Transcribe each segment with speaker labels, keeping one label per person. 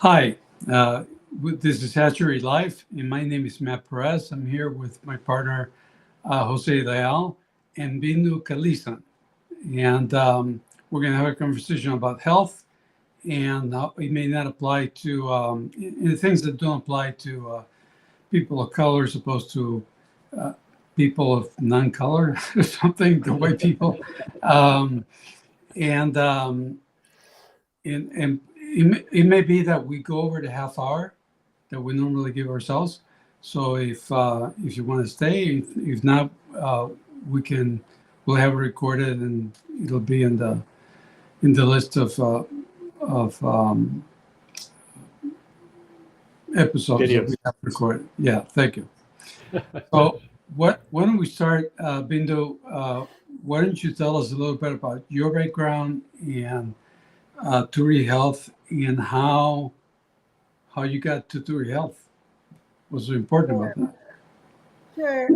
Speaker 1: Hi, this is rHatchery.live, and my name is Matt Perez. I'm here with my partner, Jose Leal and Bindu Kalesan. And we're going to have a conversation about health and how it may not apply to the things that don't apply to people of color as opposed to people of non-color or something, the white people. Um, and and it may be that we go over the half hour that we normally give ourselves. So if you want to stay, if not, we'll have it recorded and it'll be in the list of episodes that we have recorded. Yeah, thank you. So why don't we start, Bindu? Why don't you tell us a little bit about your background and Tury Health and how you got to Tury Health? What's so important about that?
Speaker 2: Sure.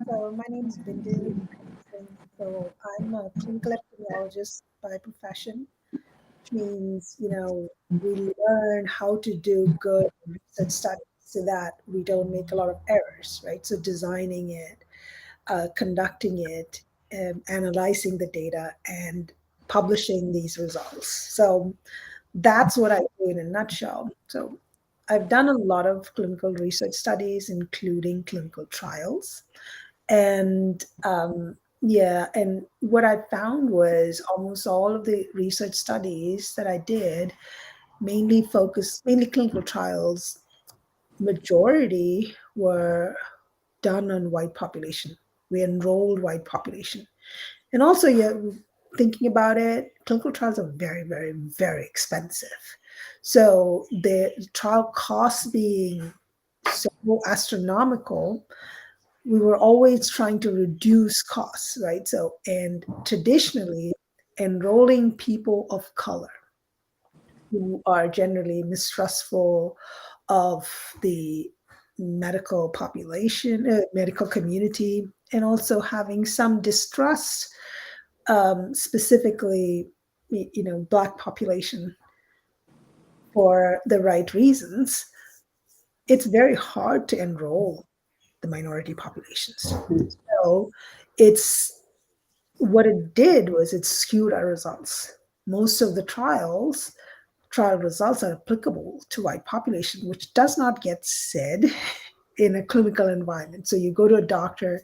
Speaker 2: So my name is Bindu Kalesan. So I'm a clinical epidemiologist by profession, which means, we learn how to do good research studies so that we don't make a lot of errors, right? So designing it, conducting it, analyzing the data, and publishing these results. So that's what I do in a nutshell. So I've done a lot of clinical research studies, including clinical trials. And yeah, and what I found was almost all of the research studies that I did mainly clinical trials, majority were done on white population. We enrolled white population. And also, yeah, thinking about it, clinical trials are very, very, very expensive. So the trial costs being so astronomical, we were always trying to reduce costs, right? So, and traditionally, enrolling people of color who are generally mistrustful of the medical community, and also having some distrust, specifically, Black population, for the right reasons, it's very hard to enroll the minority populations. So it's what it did was it skewed our results. Most of the trial results are applicable to white population, which does not get said in a clinical environment. So you go to a doctor.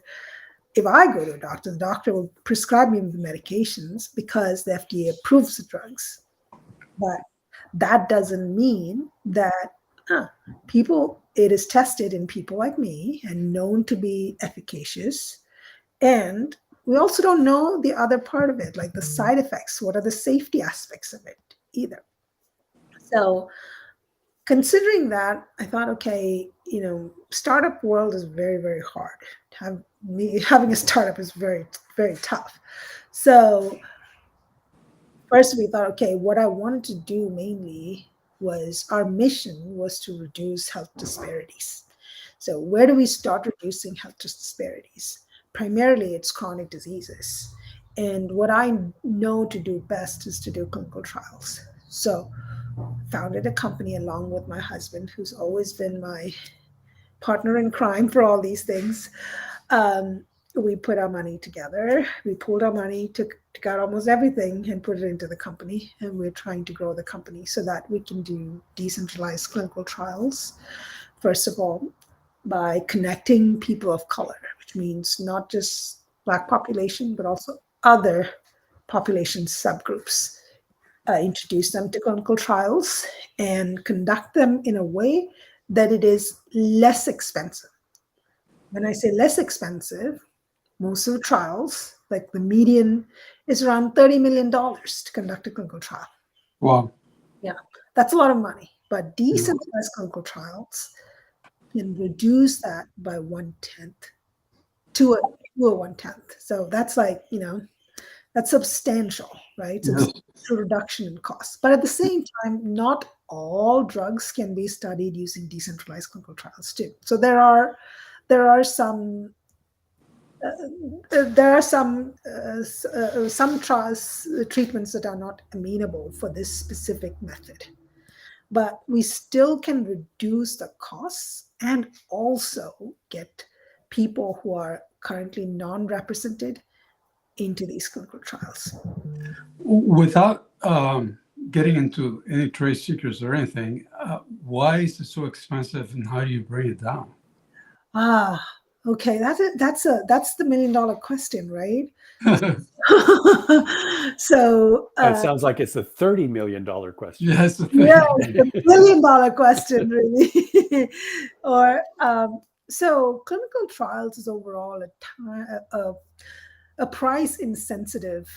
Speaker 2: If I go to a doctor, the doctor will prescribe me the medications because the FDA approves the drugs. But that doesn't mean that it is tested in people like me and known to be efficacious. And we also don't know the other part of it, like the side effects. What are the safety aspects of it either? So considering that, I thought, okay, startup world is very, very hard. Having a startup is very, very tough. So first we thought, okay, what I wanted to do mainly was our mission was to reduce health disparities. So where do we start reducing health disparities? Primarily, it's chronic diseases. And what I know to do best is to do clinical trials. So founded a company along with my husband, who's always been my partner in crime for all these things. We put our money together. We pooled our money, took out almost everything and put it into the company. And we're trying to grow the company so that we can do decentralized clinical trials, first of all, by connecting people of color, which means not just Black population, but also other population subgroups. Introduce them to clinical trials and conduct them in a way that it is less expensive. When I say less expensive, most of the trials, like the median, is around $30 million to conduct a clinical trial.
Speaker 1: Wow.
Speaker 2: Yeah, that's a lot of money. But decentralized clinical trials can reduce that by 1/10 to a 1/10. So that's like, that's substantial, right?
Speaker 1: Yes.
Speaker 2: Substantial reduction in costs. But at the same time, not all drugs can be studied using decentralized clinical trials too. So there are some some trials treatments that are not amenable for this specific method. but we still can reduce the costs and also get people who are currently non-represented into these clinical trials.
Speaker 1: Without getting into any trade secrets or anything, why is it so expensive, and how do you bring it down?
Speaker 2: Okay, that's the $1 million question, right? So
Speaker 3: It sounds like it's a $30 million question.
Speaker 1: Yes,
Speaker 2: yeah, the $1 million question, really. Or so clinical trials is overall a price insensitive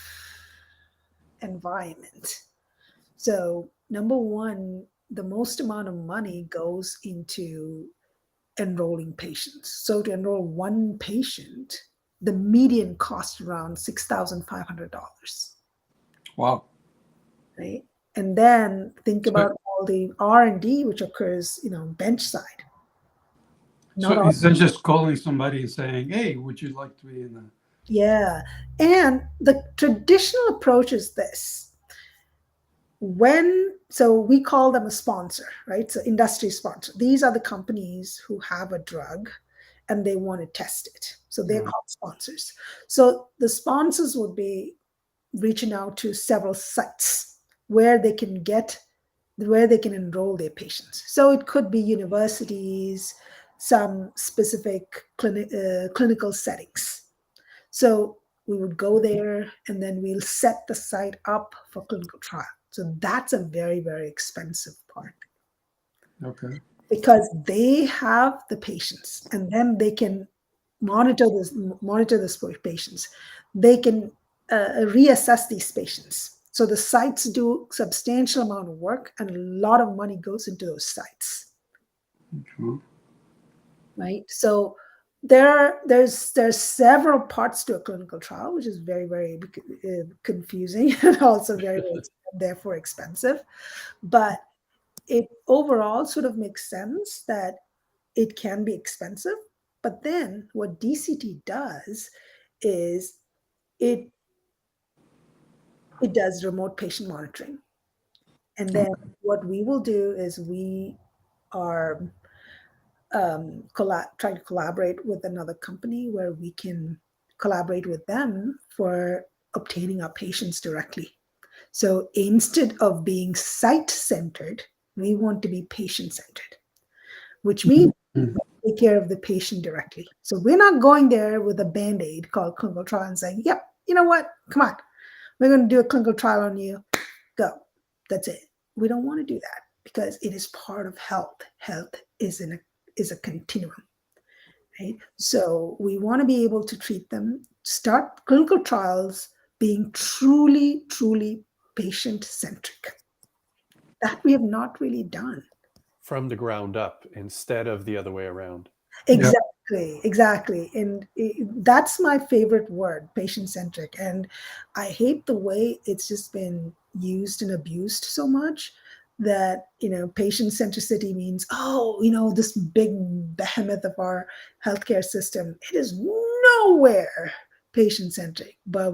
Speaker 2: environment. So number one, the most amount of money goes into enrolling patients. So to enroll one patient, the median cost around $6,500.
Speaker 1: Wow.
Speaker 2: Right? And then think about all the R&D which occurs, bench side.
Speaker 1: So instead of just calling somebody and saying, "Hey, would you like to be in the?"
Speaker 2: Yeah. And the traditional approach is this. So we call them a sponsor, right? So industry sponsor. These are the companies who have a drug and they want to test it. So they're called sponsors. So the sponsors would be reaching out to several sites where they can enroll their patients. So it could be universities, some specific clinical settings. So we would go there and then we'll set the site up for clinical trial. So that's a very, very expensive part.
Speaker 1: Okay.
Speaker 2: Because they have the patients and then they can monitor this patients. They can reassess these patients. So the sites do substantial amount of work and a lot of money goes into those sites.
Speaker 1: Okay.
Speaker 2: Right. So there's several parts to a clinical trial, which is very, very confusing and also very, very therefore expensive. But it overall sort of makes sense that it can be expensive. But then what DCT does is it does remote patient monitoring. And then what we will do is we are trying to collaborate with another company where we can collaborate with them for obtaining our patients directly. So instead of being site-centered, we want to be patient-centered, which means take care of the patient directly. So we're not going there with a Band-Aid called clinical trial and saying, yep, you know what? Come on. We're going to do a clinical trial on you. Go. That's it. We don't want to do that because it is part of health. Health is a continuum. Right? So we want to be able to treat them, start clinical trials being truly, truly patient-centric. That we have not really done.
Speaker 3: From the ground up instead of the other way around.
Speaker 2: Exactly. And that's my favorite word, patient-centric. And I hate the way it's just been used and abused so much that, patient centricity means, this big behemoth of our healthcare system, it is nowhere patient-centric. But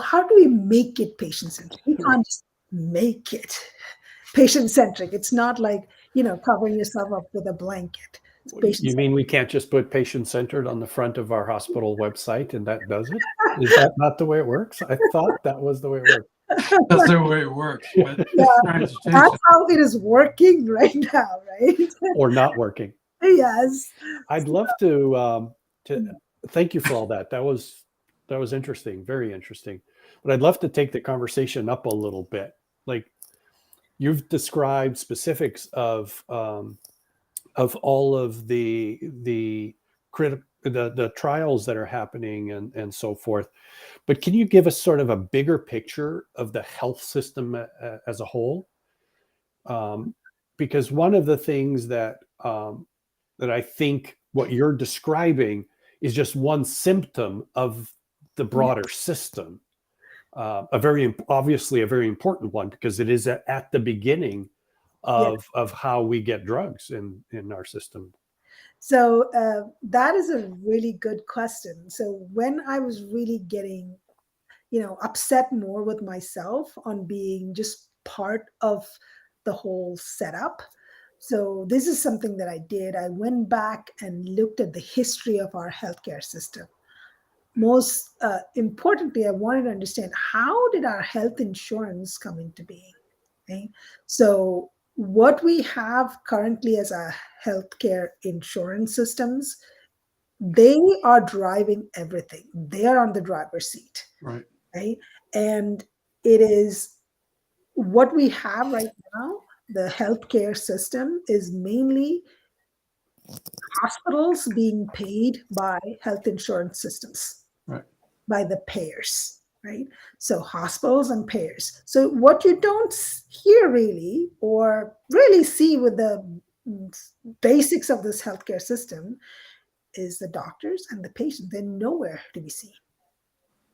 Speaker 2: how do we make it patient-centric? We can't just make it patient-centric. It's not like, covering yourself up with a blanket.
Speaker 3: You mean we can't just put patient-centered on the front of our hospital website and that does it? Is that not the way it works? I thought that was the way it worked.
Speaker 1: That's the way it works. But
Speaker 2: that's how it is working right now, right?
Speaker 3: Or not working.
Speaker 2: Yes.
Speaker 3: I'd love to thank you for all that. That was interesting, very interesting. But I'd love to take the conversation up a little bit. Like you've described specifics of all of the trials that are happening and so forth. But can you give us sort of a bigger picture of the health system as a whole? Because one of the things that I think what you're describing is just one symptom of the broader system. Obviously a very important one because it is at the beginning of how we get drugs in our system.
Speaker 2: So that is a really good question. So when I was really getting, upset more with myself on being just part of the whole setup. So this is something that I did. I went back and looked at the history of our healthcare system. Most importantly, I wanted to understand, how did our health insurance come into being? Okay? So what we have currently as our healthcare insurance systems, they are driving everything. They are on the driver's seat,
Speaker 1: Right.
Speaker 2: right? And it is what we have right now. The healthcare system is mainly hospitals being paid by health insurance systems,
Speaker 1: Right.
Speaker 2: by the payers, right? So hospitals and payers. So what you don't hear really, or really see with the basics of this healthcare system, is the doctors and the patient. They're nowhere to be seen,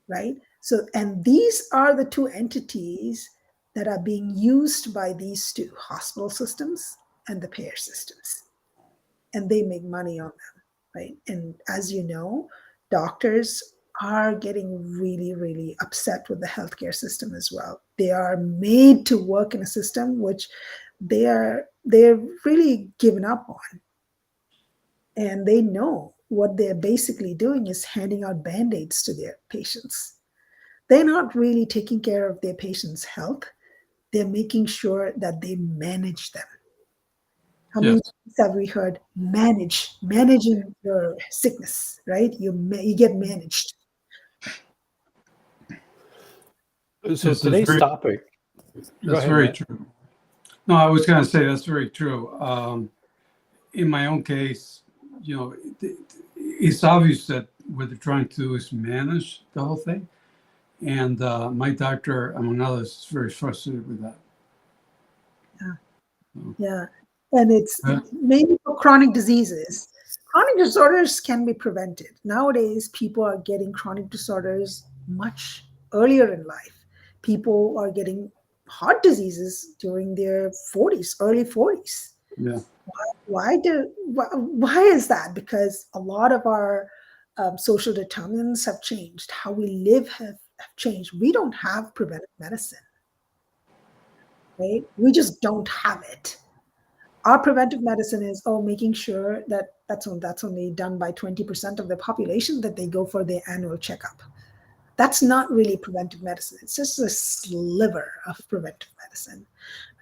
Speaker 2: right? So, and these are the two entities that are being used by these two hospital systems and the payer systems, and they make money on them, right? And as you know, doctors are getting really, really upset with the healthcare system as well. They are made to work in a system which they're really given up on, and they know what they're basically doing is handing out band-aids to their patients. They're not really taking care of their patients' health. They're making sure that they manage them. How many
Speaker 1: Yes.
Speaker 2: times have we heard managing your sickness, right? You get managed.
Speaker 3: So
Speaker 1: This is
Speaker 3: today's
Speaker 1: very,
Speaker 3: topic. Go
Speaker 1: that's
Speaker 3: ahead,
Speaker 1: very
Speaker 3: Matt.
Speaker 1: true. No, I was going to say that's very true. In my own case, it's obvious that what they're trying to do is manage the whole thing. And my doctor, among others, is very frustrated with that.
Speaker 2: Yeah. And it's
Speaker 1: Yeah.
Speaker 2: mainly for chronic diseases. Chronic disorders can be prevented. Nowadays, people are getting chronic disorders much earlier in life. People are getting heart diseases during their 40s, early 40s.
Speaker 1: Yeah.
Speaker 2: Why is that? Because a lot of our social determinants have changed. How we live have changed. We don't have preventive medicine, right? We just don't have it. Our preventive medicine is making sure that that's only done by 20% of the population, that they go for their annual checkup. That's not really preventive medicine. It's just a sliver of preventive medicine,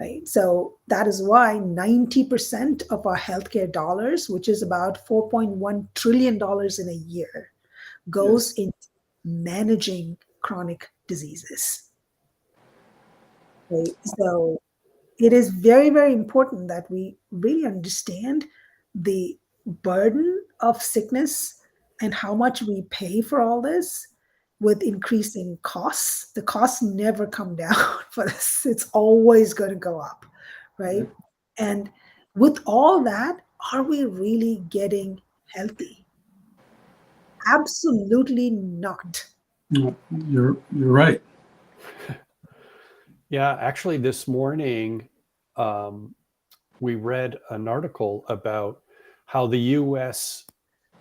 Speaker 2: right? So that is why 90% of our healthcare dollars, which is about $4.1 trillion in a year, goes into managing chronic diseases, right? So it is very, very important that we really understand the burden of sickness and how much we pay for all this with increasing costs. The costs never come down for this. It's always going to go up, right? And with all that, are we really getting healthy? Absolutely not.
Speaker 1: No, you're right.
Speaker 3: Yeah, actually, this morning we read an article about how the U.S.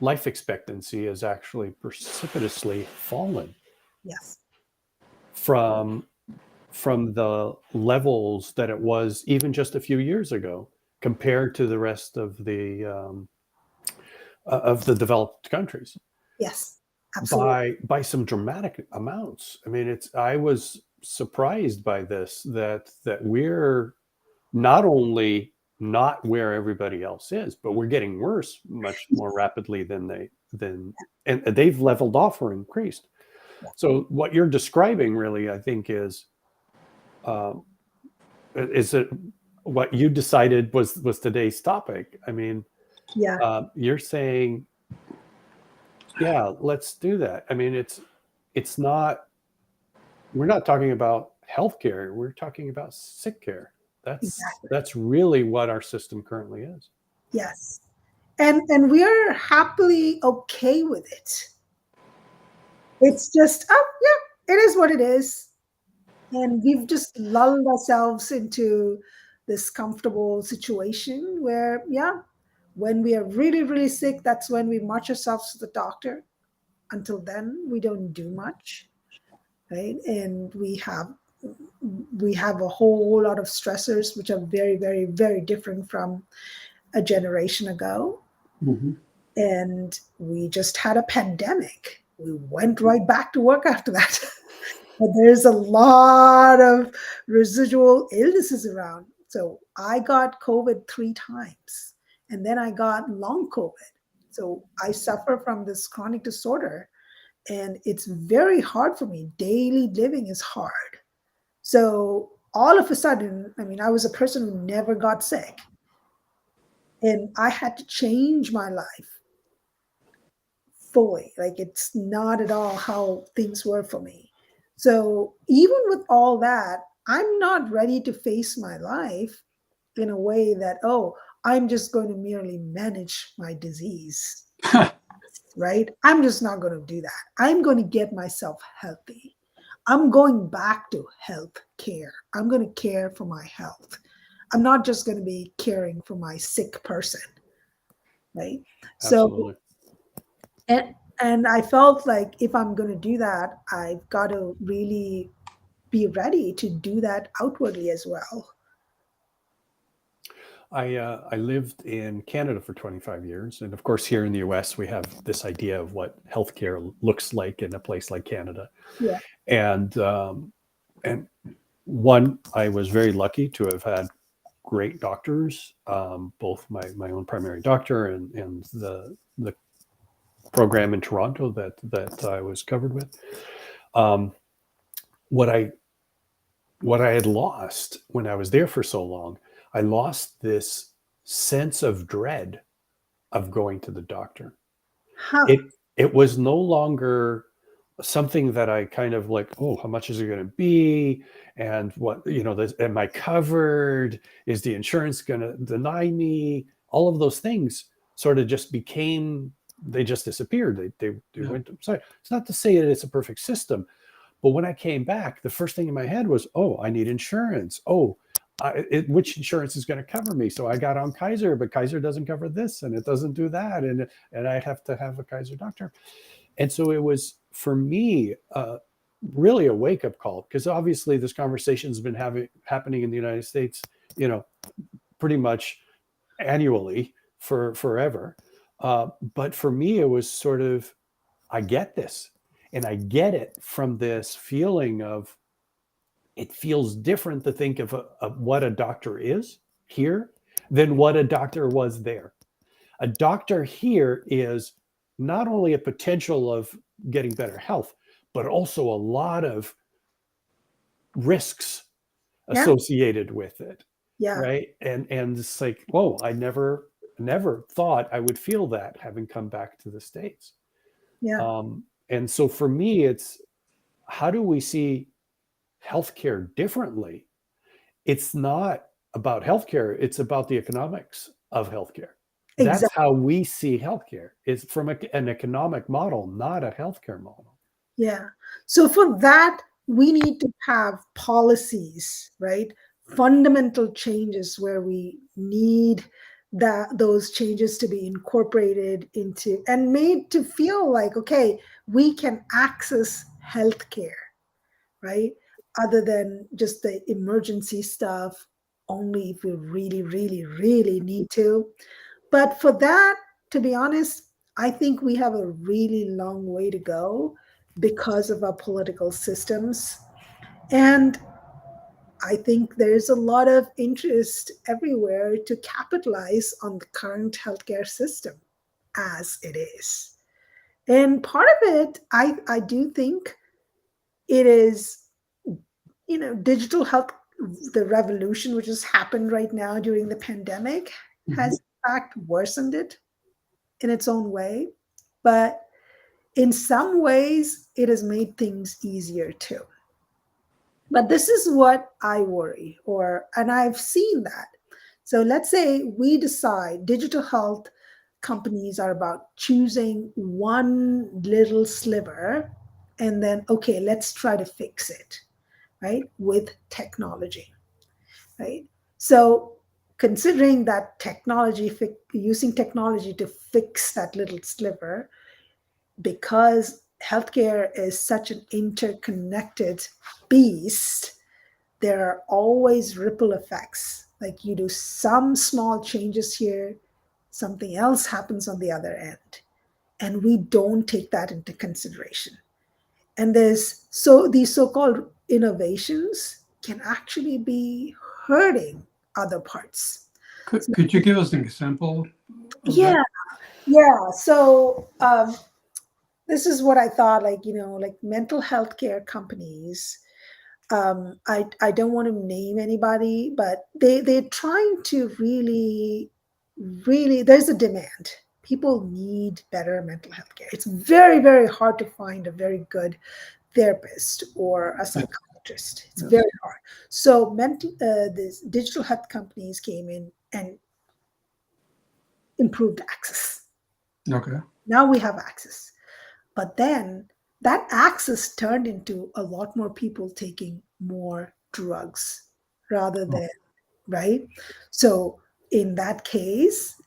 Speaker 3: life expectancy has actually precipitously fallen
Speaker 2: Yes.
Speaker 3: from the levels that it was even just a few years ago, compared to the rest of the developed countries,
Speaker 2: Yes. Absolutely.
Speaker 3: by some dramatic amounts. I mean, I was surprised by this, that we're not only not where everybody else is, but we're getting worse much more rapidly and they've leveled off or increased. So what you're describing really, I think, is it what you decided was today's topic. I mean,
Speaker 2: Yeah.
Speaker 3: you're saying, yeah, let's do that. I mean, it's not, we're not talking about healthcare. We're talking about sick care.
Speaker 2: Exactly.
Speaker 3: That's really what our system currently is.
Speaker 2: Yes. And we are happily okay with it. It's just, yeah, it is what it is. And we've just lulled ourselves into this comfortable situation where, yeah, when we are really, really sick, that's when we march ourselves to the doctor. Until then, we don't do much, right? And we have we have a whole lot of stressors, which are very, very, very different from a generation ago.
Speaker 1: Mm-hmm.
Speaker 2: And we just had a pandemic. We went right back to work after that. But there's a lot of residual illnesses around. So I got COVID 3 times, and then I got long COVID. So I suffer from this chronic disorder, and it's very hard for me. Daily living is hard. So all of a sudden, I mean, I was a person who never got sick, and I had to change my life fully. Like, it's not at all how things were for me. So even with all that, I'm not ready to face my life in a way that, oh, I'm just going to merely manage my disease, right? I'm just not going to do that. I'm going to get myself healthy. I'm going back to health care. I'm going to care for my health. I'm not just going to be caring for my sick person, right?
Speaker 3: Absolutely.
Speaker 2: So, and I felt like if I'm going to do that, I've got to really be ready to do that outwardly as well.
Speaker 3: I lived in Canada for 25 years. And of course, here in the US, we have this idea of what healthcare looks like in a place like Canada.
Speaker 2: Yeah.
Speaker 3: And one, I was very lucky to have had great doctors, both my own primary doctor and the program in Toronto that I was covered with. What I had lost when I was there for so long, I lost this sense of dread of going to the doctor.
Speaker 2: Huh.
Speaker 3: It was no longer something that I kind of like, oh, how much is it going to be? And what, am I covered? Is the insurance going to deny me? All of those things sort of just they just disappeared. They went aside. It's not to say that it's a perfect system, but when I came back, the first thing in my head was, oh, I need insurance. Oh, which insurance is going to cover me? So I got on Kaiser, but Kaiser doesn't cover this and it doesn't do that. And I have to have a Kaiser doctor. And so it was, for me, really a wake-up call, because obviously this conversation has been happening in the United States, pretty much annually for forever. But for me, it was sort of, I get this. And I get it from this feeling of, it feels different to think of what a doctor is here than what a doctor was there. A doctor here is not only a potential of getting better health, but also a lot of risks associated with it.
Speaker 2: Yeah.
Speaker 3: Right. And it's like, whoa, I never thought I would feel that having come back to the States.
Speaker 2: Yeah.
Speaker 3: And so for me, it's, how do we see healthcare differently? It's not about healthcare. It's about the economics of healthcare. That's
Speaker 2: Exactly.
Speaker 3: how we see healthcare. It's from an economic model, not a healthcare model.
Speaker 2: Yeah. So for that, we need to have policies, right? Fundamental changes where we need those changes to be incorporated into and made to feel like, okay, we can access healthcare, right? Other than just the emergency stuff, only if we really, really, really need to. But for that, to be honest, I think we have a really long way to go because of our political systems. And I think there's a lot of interest everywhere to capitalize on the current healthcare system as it is. And part of it, I do think it is, digital health, the revolution which has happened right now during the pandemic has in fact worsened it in its own way. But in some ways, it has made things easier too. But this is what I worry, and I've seen that. So let's say we decide digital health companies are about choosing one little sliver and then, okay, let's try to fix it, right? With technology, right? So considering that using technology to fix that little sliver, because healthcare is such an interconnected beast, there are always ripple effects. Like you do some small changes here, something else happens on the other end. And we don't take that into consideration. And these so-called innovations can actually be hurting other parts.
Speaker 1: Could you give us an example of
Speaker 2: Yeah,
Speaker 1: that?
Speaker 2: yeah. So this is what I thought, like, like mental health care companies. I don't want to name anybody, but they're trying to really, there's a demand. People need better mental health care. It's very, very hard to find a very good therapist or a psychiatrist. It's
Speaker 1: Yes.
Speaker 2: very hard. So these digital health companies came in and improved access.
Speaker 1: Okay.
Speaker 2: Now we have access. But then that access turned into a lot more people taking more drugs rather
Speaker 1: Oh,
Speaker 2: than, right? So in that case,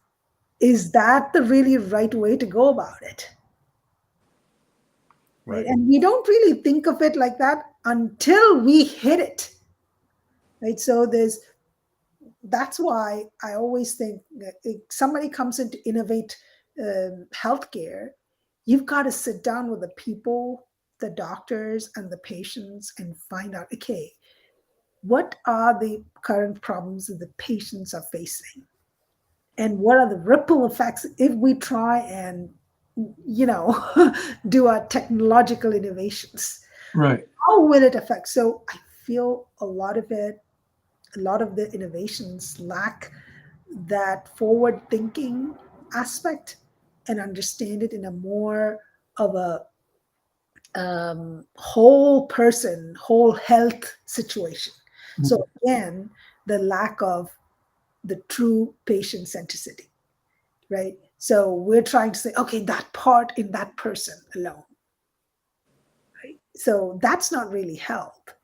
Speaker 2: is that the really right way to go about it? Right?
Speaker 3: Right.
Speaker 2: And we don't really think of it like that until we hit it. Right. So that's why I always think that if somebody comes in to innovate healthcare, you've got to sit down with the people, the doctors, and the patients and find out, okay, what are the current problems that the patients are facing? And what are the ripple effects if we try and, do our technological innovations?
Speaker 1: right.
Speaker 2: How will it affect? So I feel a lot of the innovations lack that forward thinking aspect and understand it in a more of a whole person, whole health situation. So again, the lack of the true patient centricity, right? So we're trying to say, okay, that part in that person alone, right? So that's not really health.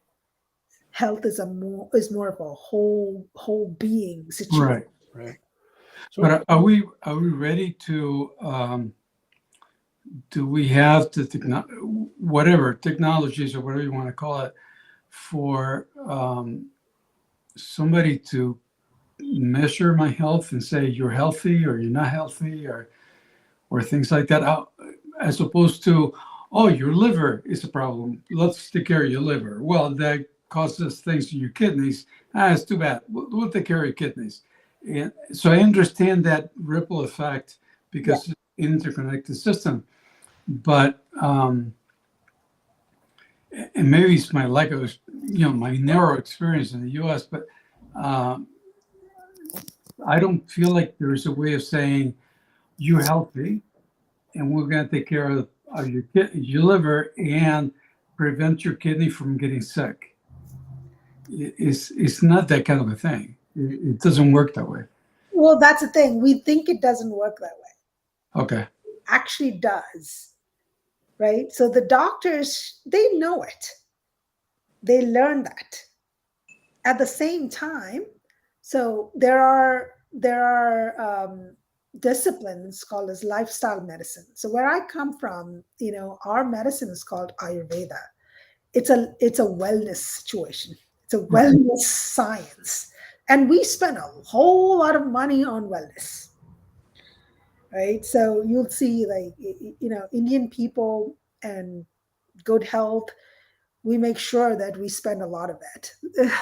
Speaker 2: Health is more of a whole being situation.
Speaker 1: Right.
Speaker 3: Right. So
Speaker 1: But are we ready to do we have the whatever technologies or whatever you want to call it for somebody to measure my health and say you're healthy or you're not healthy or things like that, as opposed to, oh, your liver is a problem, let's take care of your liver. Well, that causes things in your kidneys. It's too bad, we'll take care of your kidneys. And so I understand that ripple effect
Speaker 2: Yeah.
Speaker 1: because it's an interconnected system. But and maybe it's my lack of, my narrow experience in the U.S. But um, I don't feel like there's a way of saying you're healthy, and we're going to take care of your liver and prevent your kidney from getting sick. It's not that kind of a thing. It doesn't work that way.
Speaker 2: Well, that's the thing. We think it doesn't work that way.
Speaker 1: Okay.
Speaker 2: It actually does, right? So the doctors, they know it. They learn that. At the same time, so there are disciplines called as lifestyle medicine. So where I come from, our medicine is called Ayurveda. It's a wellness situation. It's a wellness science, and we spend a whole lot of money on wellness, right? So you'll see, like, Indian people and good health, we make sure that we spend a lot of it,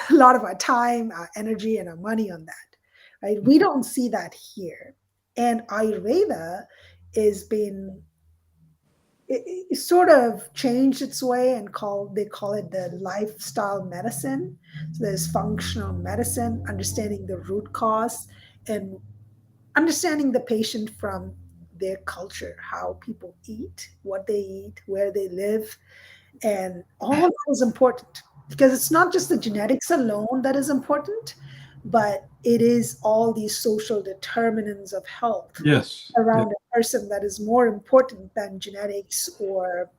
Speaker 2: a lot of our time, our energy, and our money on that, right? We don't see that here. And Ayurveda is been it sort of changed its way and they call it the lifestyle medicine. So there's functional medicine, understanding the root cause and understanding the patient from their culture, how people eat, what they eat, where they live, and all that is important, because it's not just the genetics alone that is important, but it is all these social determinants of health
Speaker 1: Yes.
Speaker 2: around a person that is more important than genetics or,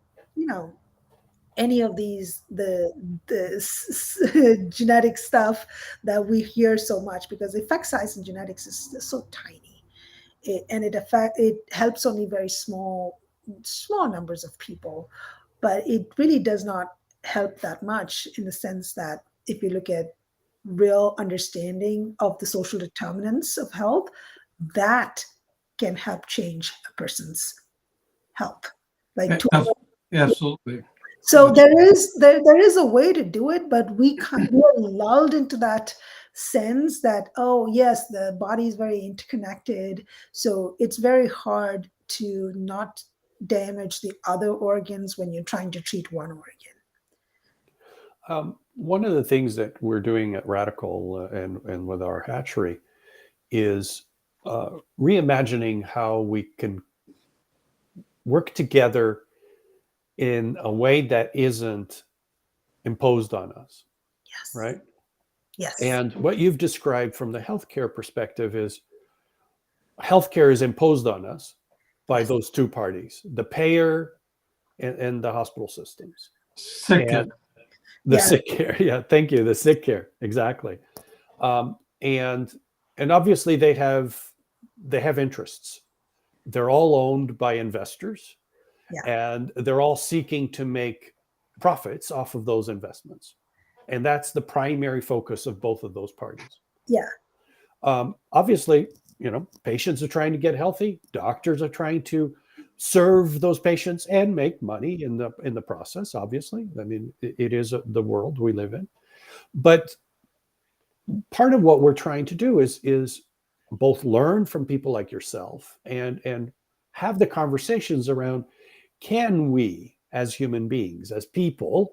Speaker 2: any of the genetic stuff that we hear so much, because the effect size in genetics is so tiny. It helps only very small numbers of people, but it really does not help that much in the sense that if you look at real understanding of the social determinants of health, that can help change a person's health. Like,
Speaker 1: Absolutely.
Speaker 2: so there is a way to do it, but we're lulled into that sense that, oh yes, the body is very interconnected, so it's very hard to not damage the other organs when you're trying to treat one organ.
Speaker 3: One of the things that we're doing at Radical and with our hatchery is reimagining how we can work together in a way that isn't imposed on us.
Speaker 2: Yes.
Speaker 3: Right?
Speaker 2: Yes.
Speaker 3: And what you've described from the healthcare perspective is healthcare is imposed on us by those two parties, the payer and the hospital systems.
Speaker 1: Sickcare.
Speaker 3: The Sickcare. Yeah, thank you. The Sickcare. Exactly. And obviously they have interests. They're all owned by investors. Yeah. And they're all seeking to make profits off of those investments. And that's the primary focus of both of those parties.
Speaker 2: Yeah.
Speaker 3: Obviously, patients are trying to get healthy. Doctors are trying to serve those patients and make money in the process. Obviously, I mean, it is the world we live in. But part of what we're trying to do is both learn from people like yourself and have the conversations around, can we, as human beings, as people,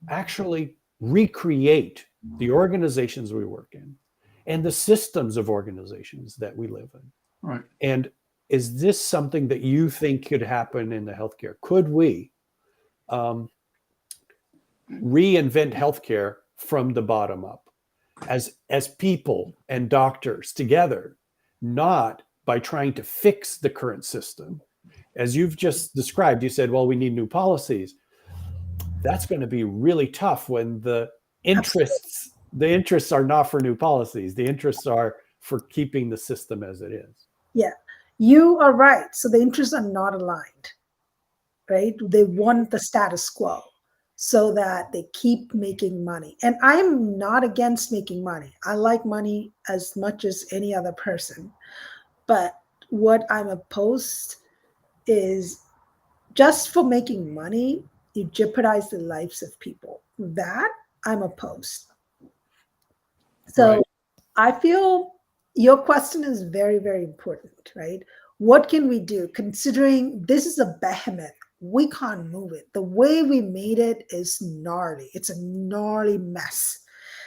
Speaker 3: actually recreate the organizations we work in and the systems of organizations that we live in.
Speaker 1: Right.
Speaker 3: And is this something that you think could happen in the healthcare? Could we reinvent healthcare from the bottom up as people and doctors together, not by trying to fix the current system? As you've just described, you said, well, we need new policies. That's going to be really tough when the interests are not for new policies. The interests are for keeping the system as it is.
Speaker 2: Yeah, you are right. So the interests are not aligned, right? They want the status quo so that they keep making money. And I'm not against making money. I like money as much as any other person. But what I'm opposed is just for making money, you jeopardize the lives of people. That I'm opposed. So right. I feel your question is very, very important, right? What can we do considering this is a behemoth? We can't move it. The way we made it is gnarly. It's a gnarly mess.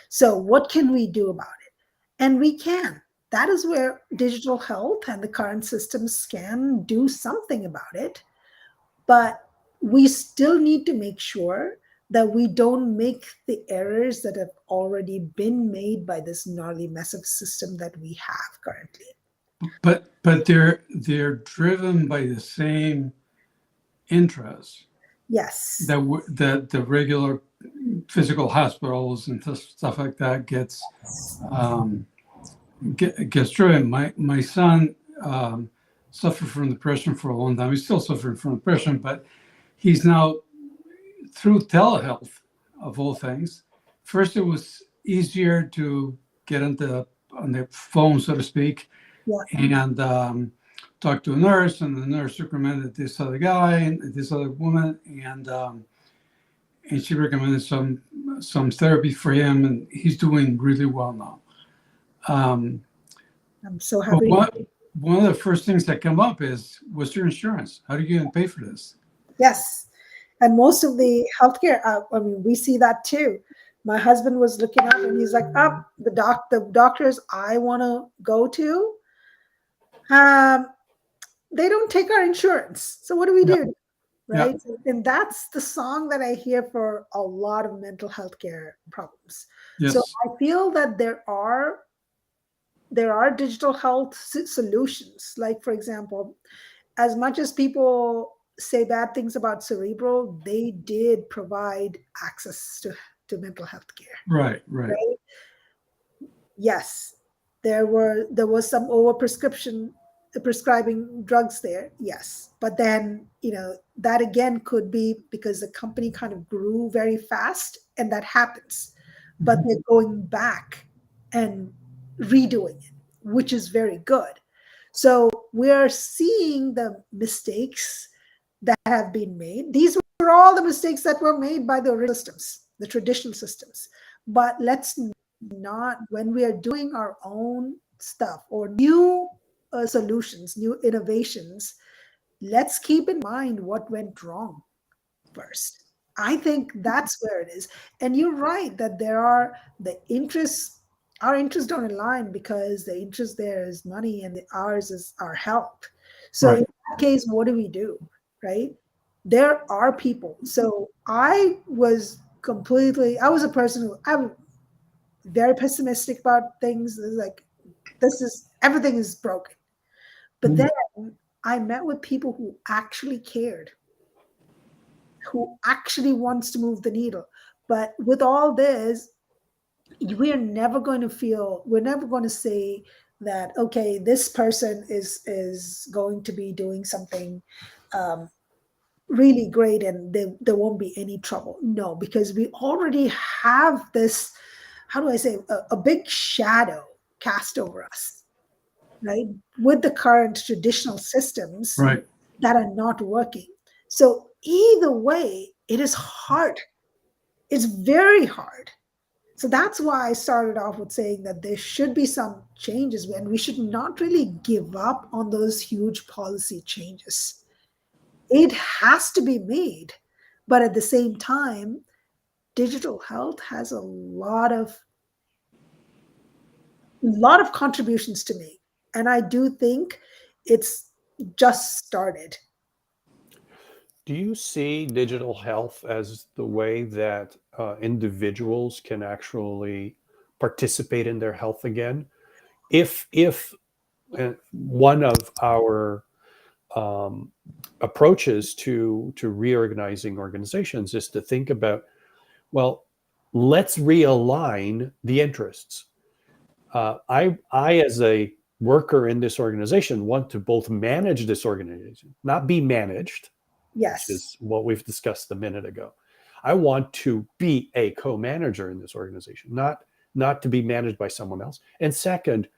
Speaker 2: So what can we do about it? And we can. That is where digital health and the current systems can do something about it. But we still need to make sure that we don't make the errors that have already been made by this gnarly mess of system that we have currently.
Speaker 1: But they're driven by the same interests.
Speaker 2: Yes.
Speaker 1: That the regular physical hospitals and stuff like that gets driven. My son suffered from depression for a long time. He's still suffering from depression, but he's now, through telehealth, of all things. First, it was easier to get on the phone, so to speak, and talk to a nurse, and the nurse recommended this other guy and this other woman, and she recommended some therapy for him, and he's doing really well now.
Speaker 2: I'm so happy.
Speaker 1: One of the first things that come up is, what's your insurance? How do you even pay for this?
Speaker 2: Yes. And most of the healthcare, we see that too. My husband was looking up and he's like, the doctors I want to go to, they don't take our insurance. So what do we do? Right. Yeah. And that's the song that I hear for a lot of mental health care problems. Yes. So I feel that there are digital health solutions. Like, for example, as much as people say bad things about Cerebral, they did provide access to mental health care.
Speaker 1: Right.
Speaker 2: Yes, there was some overprescription prescribing drugs there, yes. But then, that again could be because the company kind of grew very fast, and that happens. But they're going back and redoing it, which is very good. So we're seeing the mistakes that have been made. These were all the mistakes that were made by the original systems, the traditional systems. But let's not, when we are doing our own stuff or new solutions, new innovations, let's keep in mind what went wrong first. I think that's where it is. And you're right that there are the interests, our interests don't align because the interest there is money and ours is our health. So
Speaker 1: Right.
Speaker 2: in that case, what do we do? Right? There are people. So I was a person who I'm very pessimistic about things. It's like, everything is broken. But then I met with people who actually cared, who actually wants to move the needle. But with all this, we're never going to say that, okay, this person is going to be doing something really great and there won't be any trouble. No, because we already have this, how do I say, a big shadow cast over us, right? With the current traditional systems
Speaker 1: Right.
Speaker 2: that are not working. So either way, it is hard. It's very hard. So that's why I started off with saying that there should be some changes, and we should not really give up on those huge policy changes. It has to be made. But at the same time, digital health has a lot of contributions to make. And I do think it's just started.
Speaker 3: Do you see digital health as the way that individuals can actually participate in their health again? If one of our approaches to reorganizing organizations is to think about, well, let's realign the interests. I as a worker in this organization want to both manage this organization, not be managed,
Speaker 2: Yes.
Speaker 3: which is what we've discussed a minute ago. I want to be a co-manager in this organization, not to be managed by someone else. And second,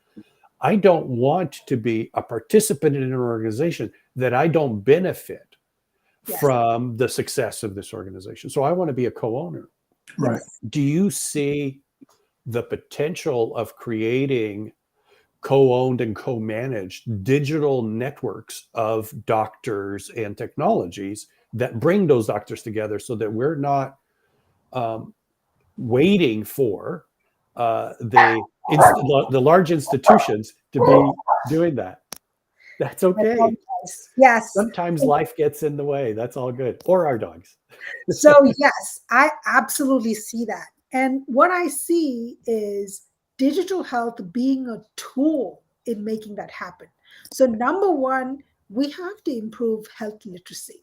Speaker 3: I don't want to be a participant in an organization that I don't benefit
Speaker 2: Yes.
Speaker 3: from the success of this organization. So I want to be a co-owner.
Speaker 1: Right.
Speaker 3: Do you see the potential of creating co-owned and co-managed digital networks of doctors and technologies that bring those doctors together so that we're not waiting for the large institutions to be doing that? That's okay.
Speaker 2: Yes.
Speaker 3: Sometimes life gets in the way. That's all good. Or our dogs.
Speaker 2: So yes, I absolutely see that. And what I see is digital health being a tool in making that happen. So number one, we have to improve health literacy.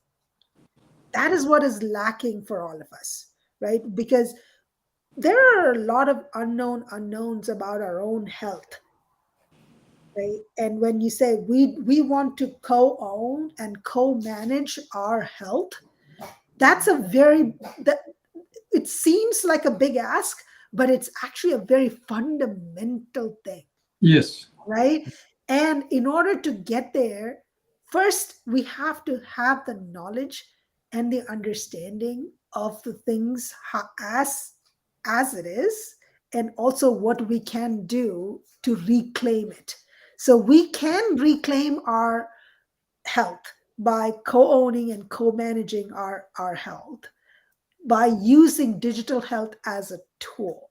Speaker 2: That is what is lacking for all of us, right? Because there are a lot of unknowns about our own health, right? And when you say we want to co-own and co-manage our health, that's it seems like a big ask, but it's actually a very fundamental thing.
Speaker 1: Yes.
Speaker 2: Right? And in order to get there, first we have to have the knowledge and the understanding of the things as it is, and also what we can do to reclaim it. So we can reclaim our health by co-owning and co-managing our health, by using digital health as a tool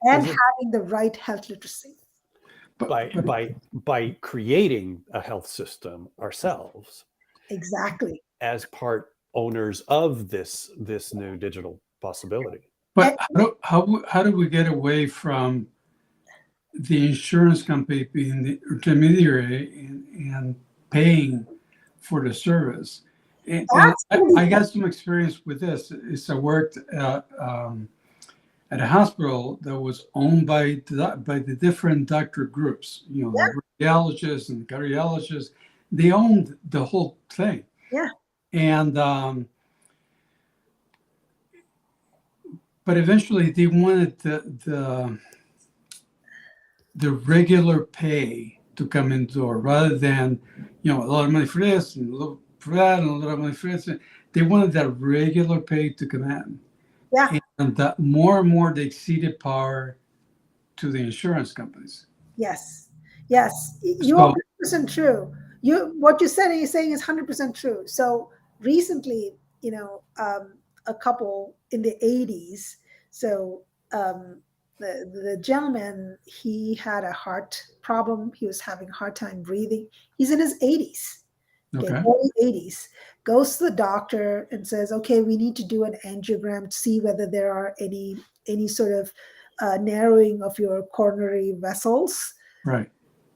Speaker 2: and having the right health literacy.
Speaker 3: By creating a health system ourselves.
Speaker 2: Exactly.
Speaker 3: As part owners of this new digital possibility.
Speaker 1: But how do we get away from the insurance company being the intermediary and paying for the service? And I got some experience with this. I worked at at a hospital that was owned by the different doctor groups, like radiologists and cardiologists. They owned the whole thing.
Speaker 2: Yeah.
Speaker 1: And but eventually they wanted the regular pay to come in the door rather than, a lot of money for this and a little for that and a lot of money for this. They wanted that regular pay to come in.
Speaker 2: Yeah.
Speaker 1: And that more and more they ceded power to the insurance companies.
Speaker 2: Yes. You're 100% true. What you're saying is 100% true. So recently, a couple in the 80s. So the gentleman, he had a heart problem. He was having a hard time breathing. He's in his 80s. Okay, early 80s. Goes to the doctor and says, okay, we need to do an angiogram to see whether there are any sort of narrowing of your coronary vessels.
Speaker 1: Right.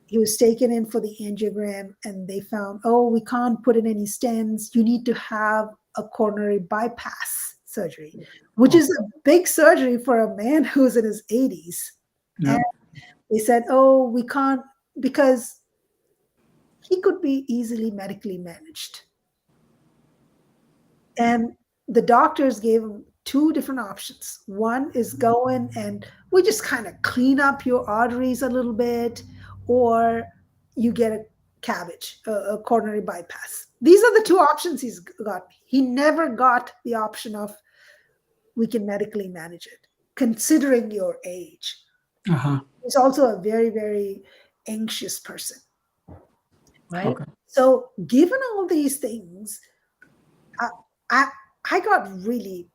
Speaker 2: He was taken in for the angiogram and they found, we can't put in any stents. You need to have a coronary bypass surgery, which is a big surgery for a man who's in his 80s. Yeah. And they said, we can't, because he could be easily medically managed. And the doctors gave him two different options. One is go in and we just kind of clean up your arteries a little bit, or you get a coronary bypass. These are the two options he's got. He never got the option of we can medically manage it, considering your age.
Speaker 1: Uh-huh.
Speaker 2: He's also a very, very anxious person. Right.
Speaker 1: Okay.
Speaker 2: So given all these things, I got really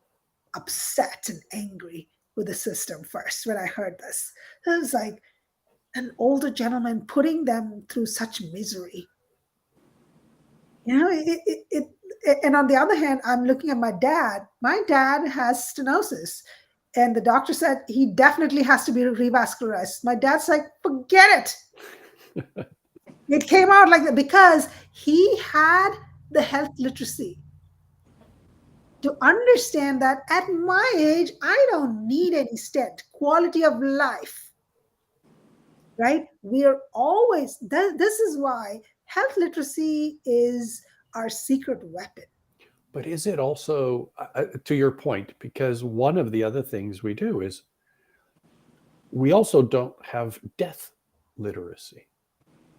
Speaker 2: upset and angry with the system first when I heard this. It was like an older gentleman putting them through such misery. And on the other hand, I'm looking at my dad. My dad has stenosis. And the doctor said he definitely has to be revascularized. My dad's like, forget it. It came out like that because he had the health literacy to understand that at my age, I don't need any stent. Quality of life, right? We are always, this is why health literacy is our secret weapon.
Speaker 3: But is it also, to your point, because one of the other things we do is we also don't have death literacy.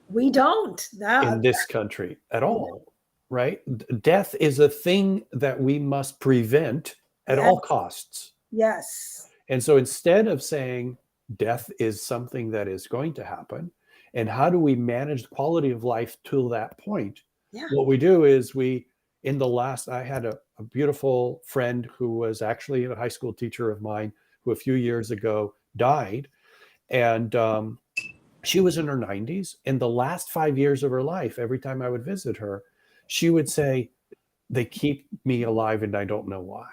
Speaker 2: We don't. No.
Speaker 3: In this country at all, right? Death is a thing that we must prevent at all costs.
Speaker 2: Yes.
Speaker 3: And so instead of saying death is something that is going to happen, and how do we manage the quality of life till that point?
Speaker 2: Yeah.
Speaker 3: What we do is I had a beautiful friend who was actually a high school teacher of mine who a few years ago died. And she was in her 90s. In the last 5 years of her life, every time I would visit her, she would say, they keep me alive and I don't know why.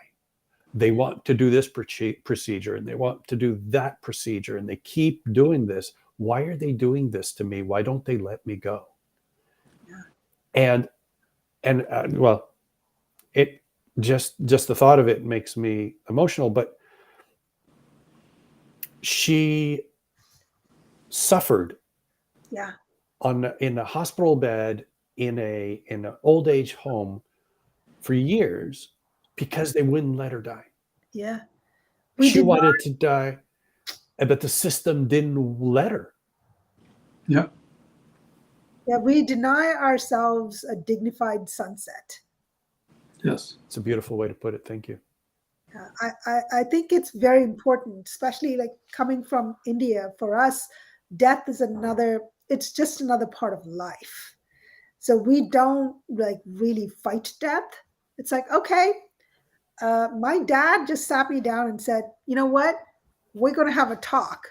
Speaker 3: They want to do this procedure and they want to do that procedure and they keep doing this. Why are they doing this to me? Why don't they let me go? Yeah. And well, it just the thought of it makes me emotional, but she suffered in a hospital bed in an old age home for years because they wouldn't let her die.
Speaker 2: Yeah.
Speaker 3: She wanted to die, but the system didn't let her.
Speaker 1: Yeah.
Speaker 2: Yeah, we deny ourselves a dignified sunset.
Speaker 1: Yes.
Speaker 3: It's a beautiful way to put it. Thank you.
Speaker 2: I think it's very important, especially like coming from India. For us, death is it's just another part of life. So we don't like really fight death. It's like, okay, my dad just sat me down and said, you know what? We're going to have a talk.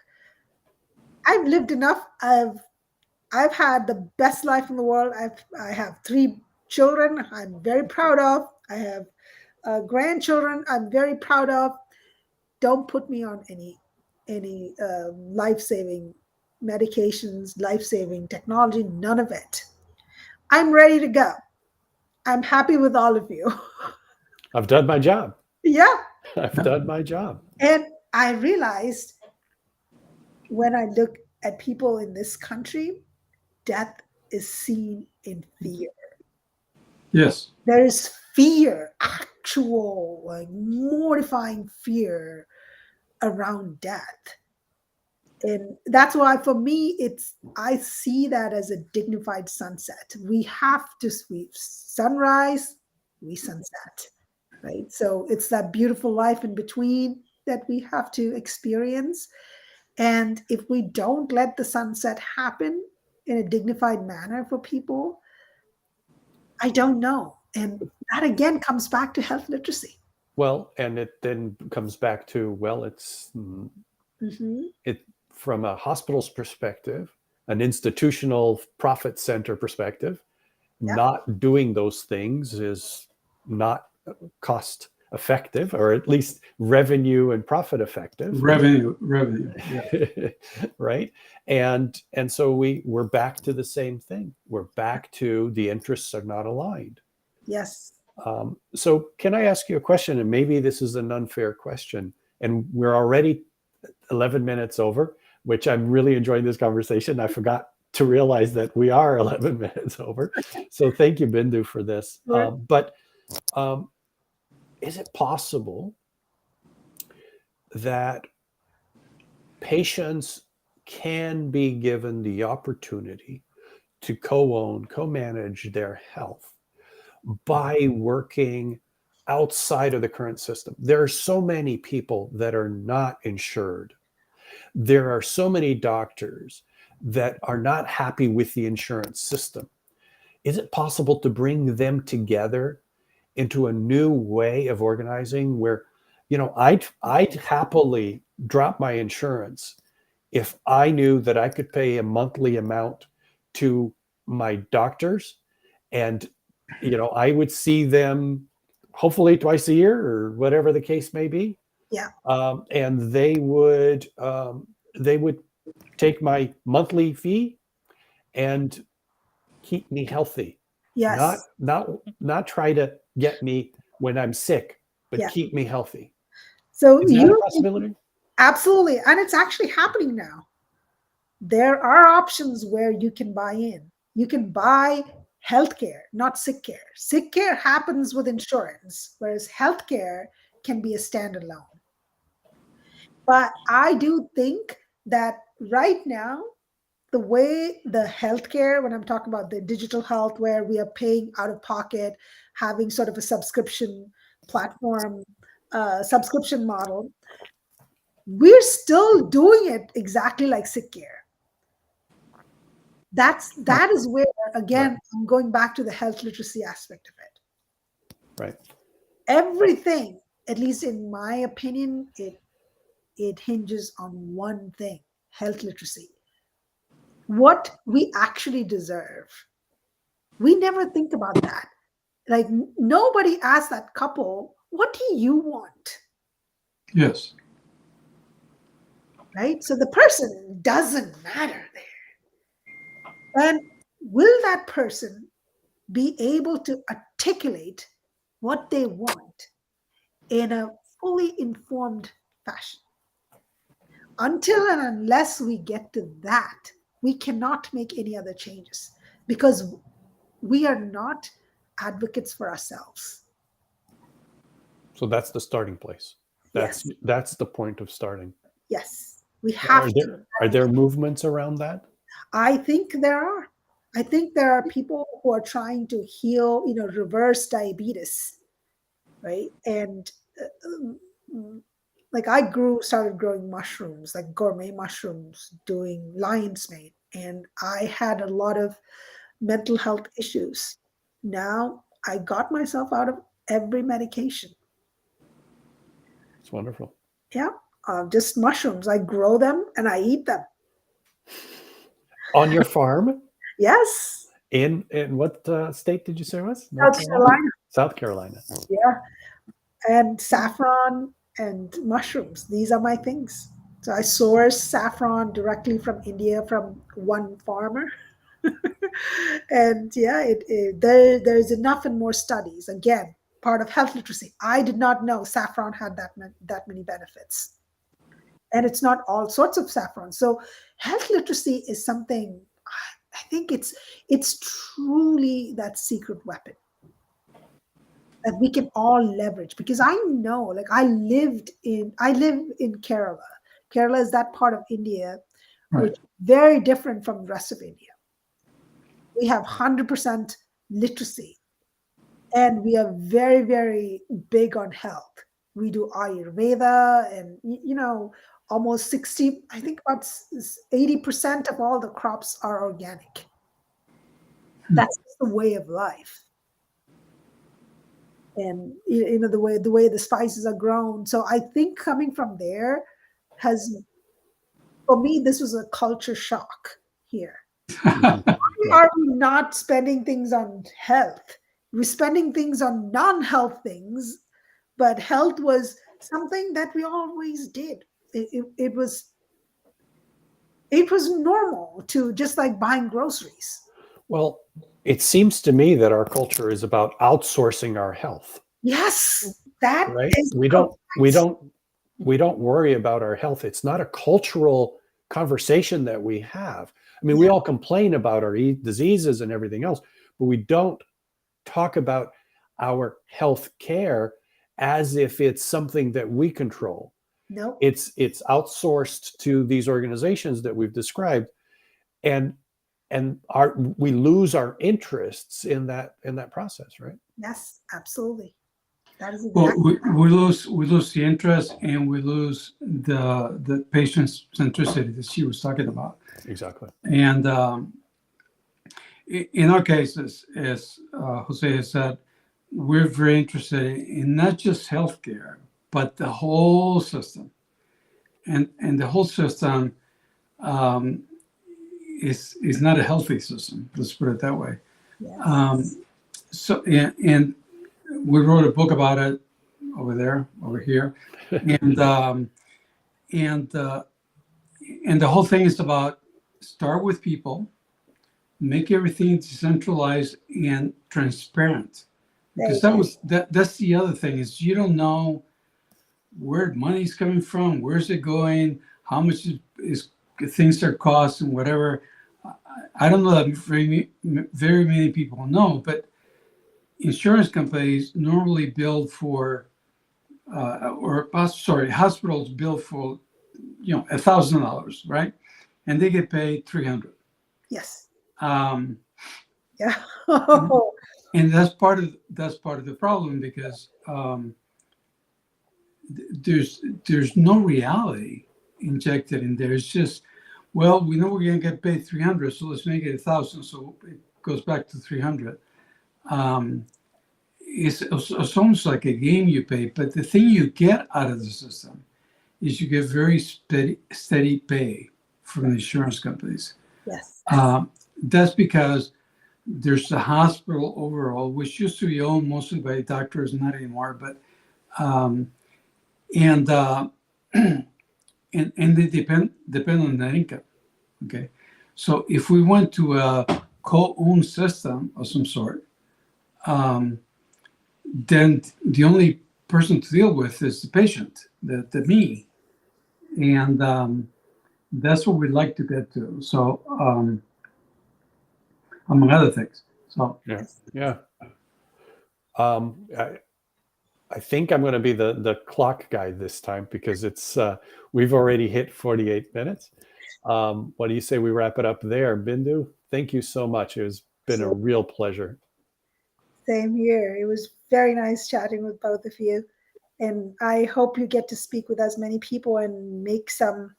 Speaker 2: I've lived enough. I've had the best life in the world. I have 3 children I'm very proud of. I have grandchildren I'm very proud of. Don't put me on any life-saving medications, life-saving technology, none of it. I'm ready to go. I'm happy with all of you.
Speaker 3: I've done my job.
Speaker 2: Yeah.
Speaker 3: I've done my job.
Speaker 2: And I realized when I look at people in this country, death is seen in fear.
Speaker 1: Yes.
Speaker 2: There is fear, actual, like mortifying fear around death. And that's why for me, I see that as a dignified sunset. We have to sweep sunrise, we sunset, right? So it's that beautiful life in between that we have to experience. And if we don't let the sunset happen in a dignified manner for people, I don't know. And that again comes back to health literacy.
Speaker 3: Well, and it then comes back to, well, it from a hospital's perspective, an institutional profit center perspective, not doing those things is not cost effective, or at least revenue and profit effective.
Speaker 1: Revenue. Yeah.
Speaker 3: Right. And so we're back to the same thing. We're back to the interests are not aligned.
Speaker 2: Yes.
Speaker 3: So can I ask you a question? And maybe this is an unfair question, and we're already 11 minutes over, which I'm really enjoying this conversation. I forgot to realize that we are 11 minutes over. So thank you, Bindu, for this.
Speaker 2: Sure.
Speaker 3: But is it possible that patients can be given the opportunity to co-own, co-manage their health by working outside of the current system? There are so many people that are not insured. There are so many doctors that are not happy with the insurance system. Is it possible to bring them together into a new way of organizing where, I'd happily drop my insurance if I knew that I could pay a monthly amount to my doctors, and I would see them hopefully twice a year or whatever the case may be.
Speaker 2: Yeah.
Speaker 3: And they would take my monthly fee and keep me healthy.
Speaker 2: Yes.
Speaker 3: Not try to get me when I'm sick, but keep me healthy.
Speaker 2: So
Speaker 3: Is that a possibility?
Speaker 2: Absolutely. And it's actually happening now. There are options where you can buy in. You can buy healthcare, not sick care. Sick care happens with insurance, whereas healthcare can be a standalone. But I do think that right now, the way the healthcare, when I'm talking about the digital health, where we are paying out of pocket, having sort of a subscription platform, subscription model, we're still doing it exactly like sick care. That is where, again, I'm going back to the health literacy aspect of it.
Speaker 3: Right.
Speaker 2: Everything, at least in my opinion, it hinges on one thing: health literacy. What we actually deserve. We never think about that. Like, nobody asks that couple, what do you want?
Speaker 1: Yes.
Speaker 2: Right? So the person doesn't matter there. And will that person be able to articulate what they want in a fully informed fashion? Until and unless we get to that, we cannot make any other changes, because we are not advocates for ourselves.
Speaker 3: So that's the starting place. That's the point of starting.
Speaker 2: Yes. We have
Speaker 3: Are there movements around that?
Speaker 2: I think there are. I think there are people who are trying to heal, reverse diabetes, right? And like I started growing mushrooms, like gourmet mushrooms, doing lion's mane, and I had a lot of mental health issues. Now I got myself out of every medication.
Speaker 3: It's wonderful.
Speaker 2: Yeah, just mushrooms. I grow them and I eat them.
Speaker 3: On your farm?
Speaker 2: Yes.
Speaker 3: In what state did you say it was?
Speaker 2: South Carolina.
Speaker 3: South Carolina.
Speaker 2: Yeah. And saffron and mushrooms. These are my things. So I source saffron directly from India from one farmer. And there's enough and more studies. Again, part of health literacy. I did not know saffron had that many benefits. and it's not all sorts of saffron. So health literacy is something, I think it's truly that secret weapon that we can all leverage, because I know, like, I live in Kerala. Kerala is that part of India,
Speaker 1: Right.
Speaker 2: which is very different from the rest of India. We have 100% literacy, and we are very, very big on health. We do Ayurveda, and almost 60, I think about 80% of all the crops are organic. That's just the way of life. And the way the spices are grown. So I think coming from there has, for me, this was a culture shock here. Why are we not spending things on health? We're spending things on non-health things, but health was something that we always did. It was normal to, just like buying groceries.
Speaker 3: Well, it seems to me that our culture is about outsourcing our health.
Speaker 2: Yes, that
Speaker 3: Right?
Speaker 2: is
Speaker 3: We don't worry about our health. It's not a cultural conversation that we have. I mean, we all complain about our diseases and everything else, but we don't talk about our health care as if it's something that we control.
Speaker 2: No.
Speaker 3: It's outsourced to these organizations that we've described, and we lose our interests in that process, right?
Speaker 2: Yes, absolutely. That is
Speaker 1: Well,
Speaker 2: exactly.
Speaker 1: we lose the interest, and we lose the patient centricity that she was talking about.
Speaker 3: Exactly.
Speaker 1: And in our cases, as Jose has said, we're very interested in not just healthcare, but the whole system. And the whole system is not a healthy system. Let's put it that way.
Speaker 2: Yes.
Speaker 1: So and we wrote a book about it over here, and the whole thing is about start with people, make everything decentralized and transparent, because that's the other thing is you don't know where money's coming from, where's it going, how much is things are cost and whatever. I don't know that very many people know, but insurance companies normally bill for, hospitals bill for, $1,000, right? And they get paid $300.
Speaker 2: Yes.
Speaker 1: Um,
Speaker 2: Yeah.
Speaker 1: and that's part of the problem, because there's no reality injected in there. It's just, well, we know we're going to get paid $300, so let's make it 1,000, so it goes back to 300. It's almost like a game you pay, but the thing you get out of the system is you get very steady pay from the insurance companies.
Speaker 2: Yes.
Speaker 1: That's because there's the hospital overall, which used to be owned mostly by doctors, not anymore, but and they depend on that income. Okay, so if we went to a co-owned system of some sort, then the only person to deal with is the patient, the me, and that's what we'd like to get to. So among other things. So
Speaker 3: yeah. I think I'm going to be the clock guy this time, because it's we've already hit 48 minutes. What do you say we wrap it up there, Bindu? Thank you so much. It's been a real pleasure.
Speaker 2: Same here. It was very nice chatting with both of you. And I hope you get to speak with as many people and make some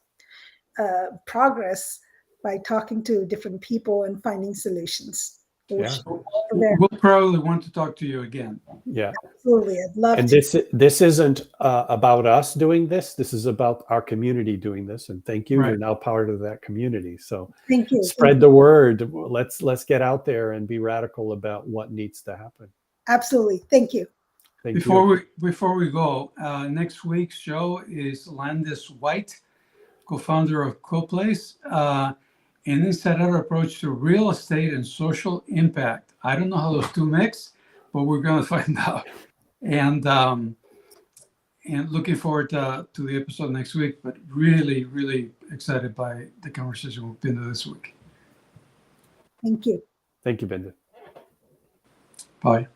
Speaker 2: progress by talking to different people and finding solutions.
Speaker 3: Yeah.
Speaker 1: We'll probably want to talk to you again.
Speaker 3: Yeah.
Speaker 2: Absolutely. I'd love
Speaker 3: and
Speaker 2: to.
Speaker 3: This isn't about us doing this. This is about our community doing this. And thank you.
Speaker 1: Right.
Speaker 3: You're now part of that community. So
Speaker 2: Thank you.
Speaker 3: Spread the word. Let's get out there and be radical about what needs to happen. Absolutely.
Speaker 2: Thank you.
Speaker 1: Before we go, next week's show is Landis White, co-founder of CoPlace, an inside-out approach to real estate and social impact. I don't know how those two mix, but we're going to find out. And and looking forward to the episode next week, but really, really excited by the conversation we've been to this week.
Speaker 2: Thank you.
Speaker 3: Thank you, Bindu.
Speaker 1: Bye.